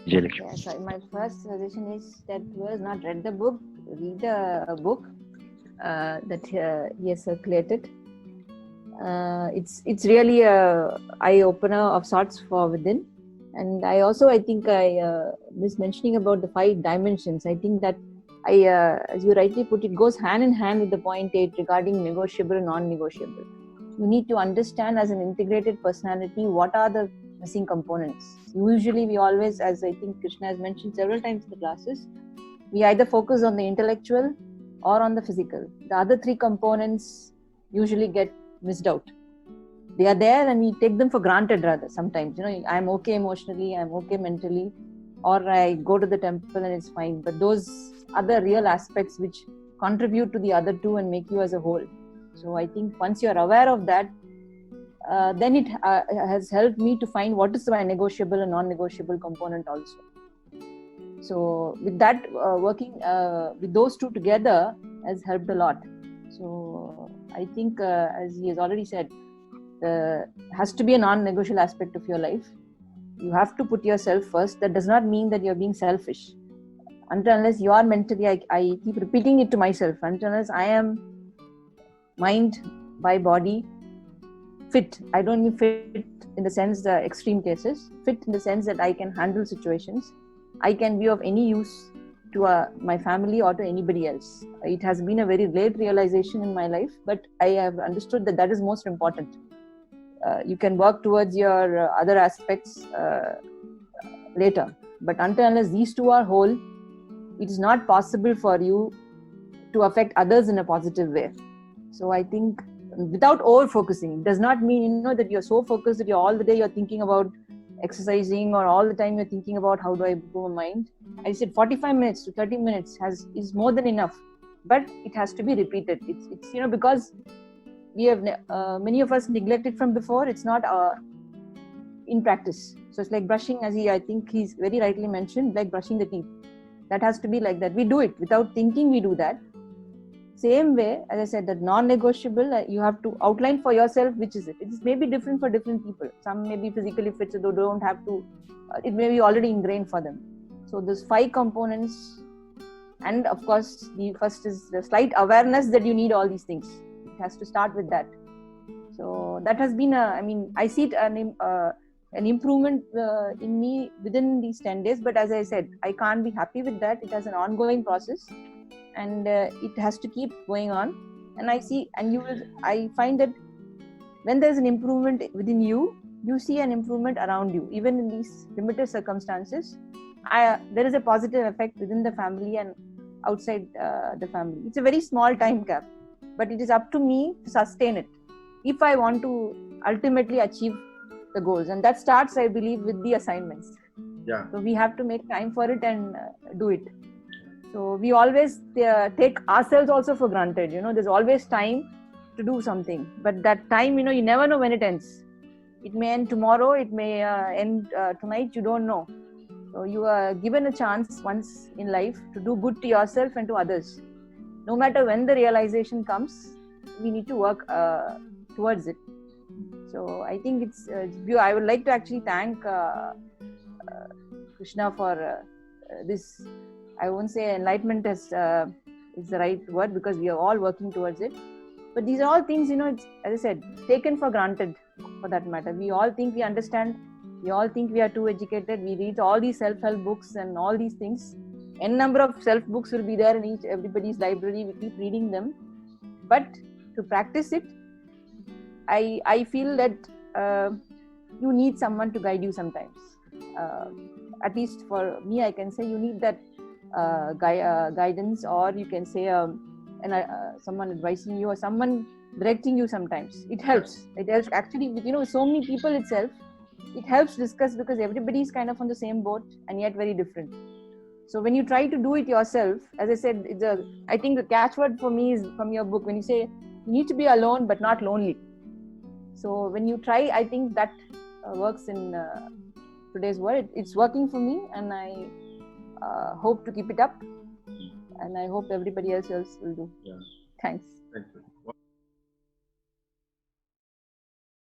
Really. Yes, my first suggestion is that who has not read the book, read the book that he has circulated. It's really a eye opener of sorts for within. And I think I was mentioning about the 5 dimensions. I think that as you rightly put, it goes hand in hand with the point 8 regarding negotiable, non-negotiable. You need to understand as an integrated personality what are the missing components. Usually, we always, as I think Krishna has mentioned several times in the classes, we either focus on the intellectual or on the physical. The other 3 components usually get missed out. They are there and we take them for granted rather sometimes. I'm okay emotionally, I'm okay mentally, or I go to the temple and it's fine. But those are the real aspects which contribute to the other 2 and make you as a whole. So I think once you're aware of that, then it has helped me to find what is my negotiable and non-negotiable component also. So with that, working with those 2 together has helped a lot. So I think, as he has already said, has to be a non-negotiable aspect of your life. You have to put yourself first. That does not mean that you're being selfish. Until unless you are mentally, I keep repeating it to myself, until unless I am mind by body fit. I don't mean fit in the sense the extreme cases, fit in the sense that I can handle situations. I can be of any use to my family or to anybody else. It has been a very late realization in my life, but I have understood that is most important. You can work towards your other aspects later, but until unless these 2 are whole, it is not possible for you to affect others in a positive way. So I think without over focusing, it does not mean that you're so focused that you're all the day you're thinking about exercising, or all the time you're thinking about how do I improve my mind. I said 45 minutes to 30 minutes is more than enough, but it has to be repeated. It's because we have many of us neglected from before. It's not in practice. So it's like brushing, as I think he's very rightly mentioned, like brushing the teeth. That has to be like that. We do it without thinking. We do that. Same way, as I said, that non-negotiable, you have to outline for yourself which is it. It may be different for different people. Some may be physically fit, so they don't have to. It may be already ingrained for them. So there's 5 components, and of course, the first is the slight awareness that you need all these things. It has to start with that. So that has been I see it an improvement in me within these 10 days. But as I said, I can't be happy with that. It has an ongoing process. And it has to keep going on. And I find that when there's an improvement within you, you see an improvement around you. Even in these limited circumstances, there is a positive effect within the family and outside the family. It's a very small time cap, but it is up to me to sustain it if I want to ultimately achieve the goals. And that starts, I believe, with the assignments. Yeah. So we have to make time for it and do it. So we always take ourselves also for granted. There's always time to do something, but that time, you never know when it ends. It may end tomorrow, it may end tonight, you don't know. So you are given a chance once in life to do good to yourself and to others. No matter when the realization comes, we need to work towards it. So I think I would like to actually thank Krishna for this. I won't say enlightenment is the right word, because we are all working towards it. But these are all things, it's, as I said, taken for granted for that matter. We all think we understand. We all think we are too educated. We read all these self-help books and all these things. N number of self books will be there in everybody's library. We keep reading them. But to practice it, I feel that you need someone to guide you sometimes. At least for me, I can say you need that guidance, or you can say someone advising you or someone directing you sometimes. It helps. It helps actually with so many people itself. It helps discuss, because everybody is kind of on the same boat and yet very different. So when you try to do it yourself, as I said, I think the catchword for me is from your book when you say you need to be alone but not lonely. So when you try, I think that works in today's world. It's working for me, and I hope to keep it up, and I hope everybody else will do. Yeah. Thanks. Thank you.